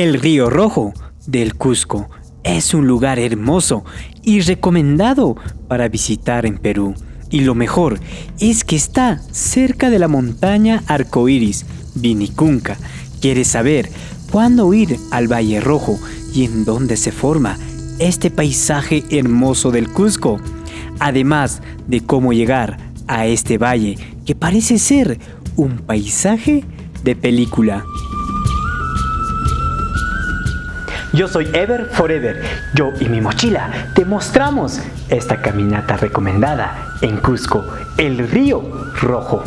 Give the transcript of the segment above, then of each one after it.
El Río Rojo del Cusco es un lugar hermoso y recomendado para visitar en Perú. Y lo mejor es que está cerca de la montaña Arcoíris, Vinicunca. ¿Quieres saber cuándo ir al Valle Rojo y en dónde se forma este paisaje hermoso del Cusco? Además de cómo llegar a este valle que parece ser un paisaje de película. Yo soy Ever Forever. Yo y mi mochila te mostramos esta caminata recomendada en Cusco, el Río Rojo.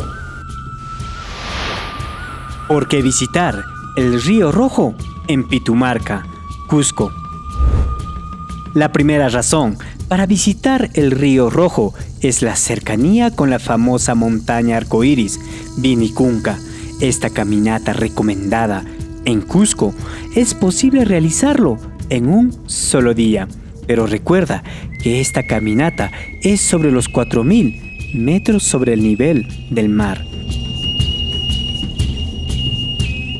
¿Por qué visitar el Río Rojo en Pitumarca, Cusco? La primera razón para visitar el Río Rojo es la cercanía con la famosa montaña Arcoíris, Vinicunca. Esta caminata recomendada en Cusco es posible realizarlo en un solo día, pero recuerda que esta caminata es sobre los 4.000 metros sobre el nivel del mar.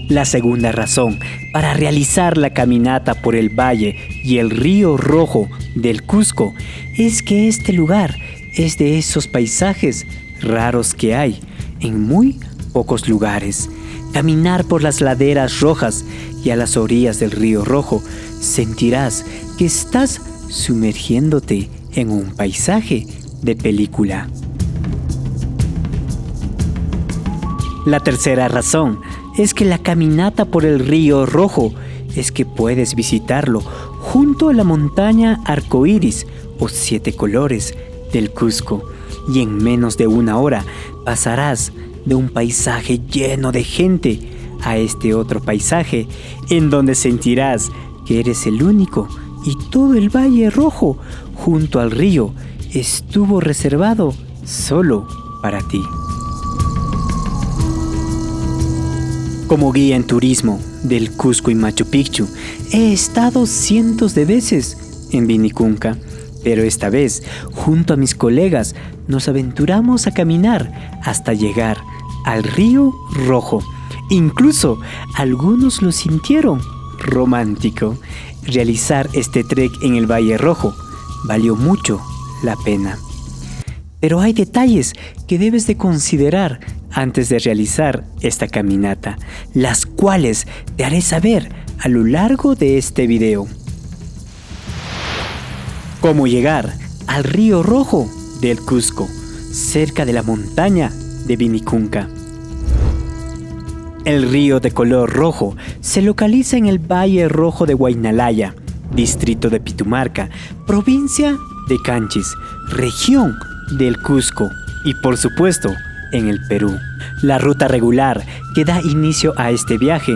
La segunda razón para realizar la caminata por el valle y el Río Rojo del Cusco es que este lugar es de esos paisajes raros que hay en muy pocos lugares. Caminar por las laderas rojas y a las orillas del Río Rojo sentirás que estás sumergiéndote en un paisaje de película. La tercera razón es que la caminata por el Río Rojo es que puedes visitarlo junto a la montaña Arcoíris o 7 colores del Cusco, y en menos de una hora pasarás de un paisaje lleno de gente a este otro paisaje en donde sentirás que eres el único y todo el Valle Rojo junto al río estuvo reservado solo para ti. Como guía en turismo del Cusco y Machu Picchu, he estado cientos de veces en Vinicunca, pero esta vez, junto a mis colegas, nos aventuramos a caminar hasta llegar al Río Rojo. Incluso algunos lo sintieron romántico. Realizar este trek en el Valle Rojo valió mucho la pena. Pero hay detalles que debes de considerar antes de realizar esta caminata, las cuales te haré saber a lo largo de este video. ¿Cómo llegar al Río Rojo del Cusco, cerca de la montaña de Vinicunca? El río de color rojo se localiza en el Valle Rojo de Huaynalaya, distrito de Pitumarca, provincia de Canchis, región del Cusco y por supuesto en el Perú. La ruta regular que da inicio a este viaje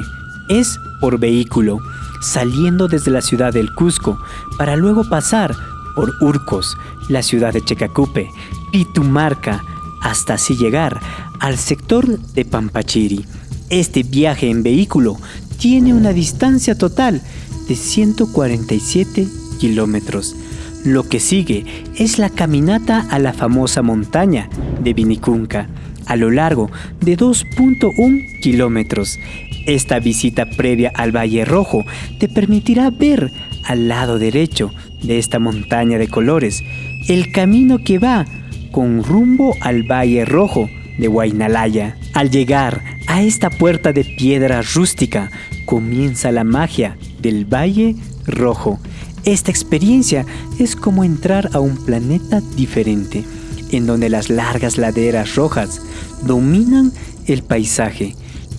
es por vehículo, saliendo desde la ciudad del Cusco para luego pasar por Urcos, la ciudad de Checacupe, Pitumarca, hasta así llegar al sector de Pampachiri. Este viaje en vehículo tiene una distancia total de 147 kilómetros. Lo que sigue es la caminata a la famosa montaña de Vinicunca, a lo largo de 2.1 kilómetros. Esta visita previa al Valle Rojo te permitirá ver al lado derecho de esta montaña de colores el camino que va con rumbo al Valle Rojo de Huaynalaya. Al llegar a esta puerta de piedra rústica comienza la magia del Valle Rojo. Esta experiencia es como entrar a un planeta diferente, en donde las largas laderas rojas dominan el paisaje.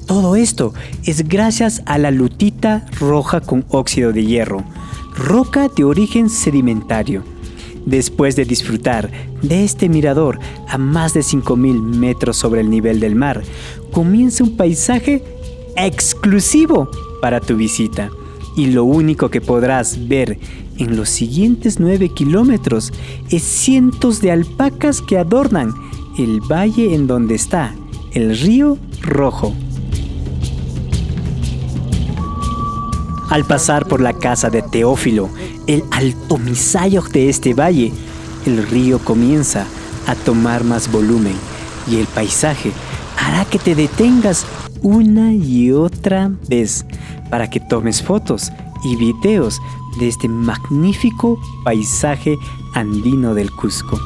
Todo esto es gracias a la lutita roja con óxido de hierro, roca de origen sedimentario. Después de disfrutar de este mirador a más de 5.000 metros sobre el nivel del mar, comienza un paisaje exclusivo para tu visita. Y lo único que podrás ver en los siguientes 9 kilómetros es cientos de alpacas que adornan el valle en donde está el Río Rojo. Al pasar por la casa de Teófilo, el altomisayo de este valle, el río comienza a tomar más volumen y el paisaje hará que te detengas una y otra vez para que tomes fotos y videos de este magnífico paisaje andino del Cusco.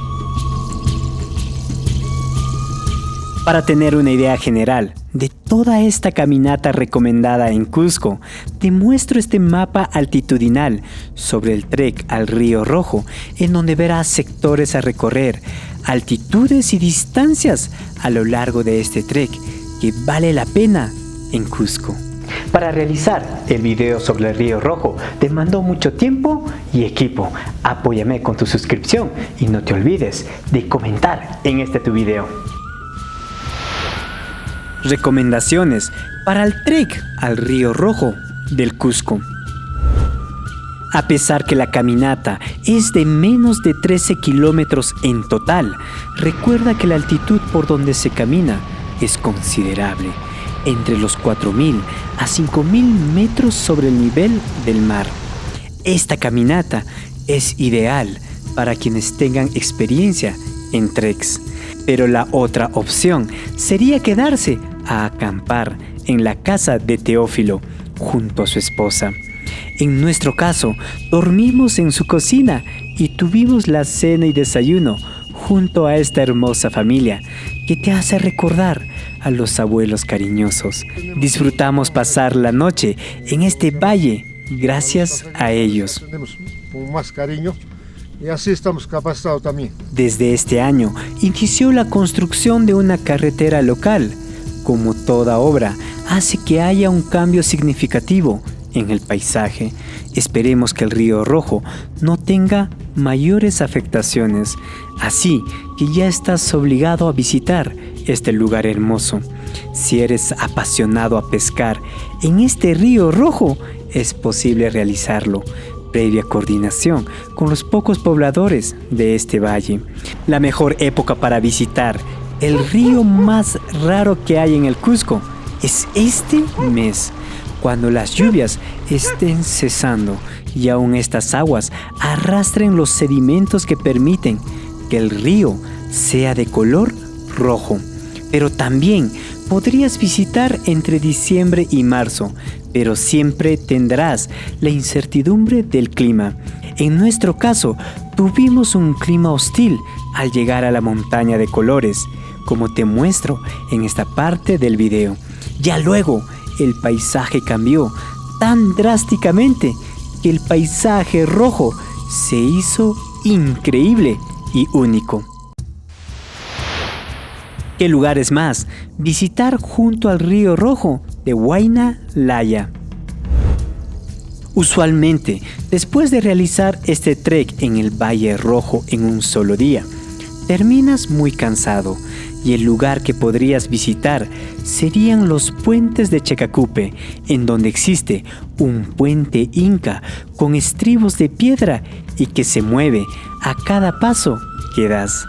Para tener una idea general de toda esta caminata recomendada en Cusco, te muestro este mapa altitudinal sobre el trek al Río Rojo, en donde verás sectores a recorrer, altitudes y distancias a lo largo de este trek que vale la pena en Cusco. Para realizar el video sobre el Río Rojo te mandó mucho tiempo y equipo. Apóyame con tu suscripción y no te olvides de comentar en este tu video. Recomendaciones para el trek al Río Rojo del Cusco. A pesar que la caminata es de menos de 13 kilómetros en total, recuerda que la altitud por donde se camina es considerable, entre los 4.000 a 5.000 metros sobre el nivel del mar. Esta caminata es ideal para quienes tengan experiencia en treks, pero la otra opción sería quedarse a acampar en la casa de Teófilo junto a su esposa. En nuestro caso, dormimos en su cocina y tuvimos la cena y desayuno junto a esta hermosa familia que te hace recordar a los abuelos cariñosos. Disfrutamos pasar la noche en este valle gracias a ellos. Tenemos más cariño y así estamos capacitados también. Desde este año inició la construcción de una carretera local. Como toda obra, hace que haya un cambio significativo en el paisaje. Esperemos que el Río Rojo no tenga mayores afectaciones, así que ya estás obligado a visitar este lugar hermoso. Si eres apasionado a pescar en este Río Rojo, es posible realizarlo, previa coordinación con los pocos pobladores de este valle. La mejor época para visitar el río más raro que hay en el Cusco es este mes, cuando las lluvias estén cesando y aún estas aguas arrastren los sedimentos que permiten que el río sea de color rojo. Pero también podrías visitar entre diciembre y marzo, pero siempre tendrás la incertidumbre del clima. En nuestro caso, tuvimos un clima hostil al llegar a la montaña de colores, como te muestro en esta parte del video. Ya luego, el paisaje cambió tan drásticamente que el paisaje rojo se hizo increíble y único. ¿Qué lugares más visitar junto al Río Rojo de Huayna Laya? Usualmente, después de realizar este trek en el Valle Rojo en un solo día, terminas muy cansado y el lugar que podrías visitar serían los puentes de Checacupe, en donde existe un puente inca con estribos de piedra y que se mueve a cada paso que das.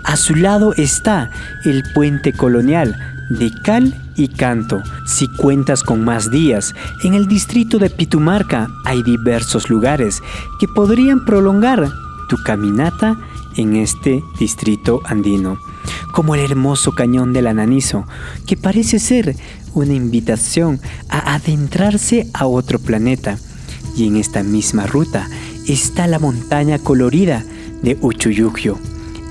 A su lado está el puente colonial de cal y canto. Si cuentas con más días, en el distrito de Pitumarca hay diversos lugares que podrían prolongar tu caminata en este distrito andino, como el hermoso cañón del Ananizo, que parece ser una invitación a adentrarse a otro planeta. Y en esta misma ruta está la montaña colorida de Uchuyucyo.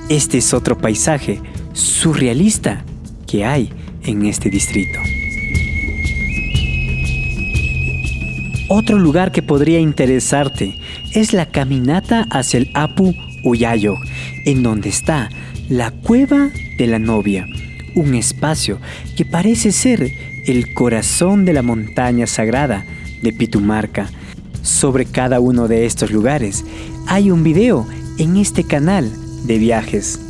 Este es otro paisaje surrealista que hay en este distrito. Otro lugar que podría interesarte es la caminata hacia el Apu Uyayo, en donde está la Cueva de la Novia, un espacio que parece ser el corazón de la montaña sagrada de Pitumarca. Sobre cada uno de estos lugares hay un video en este canal de viajes.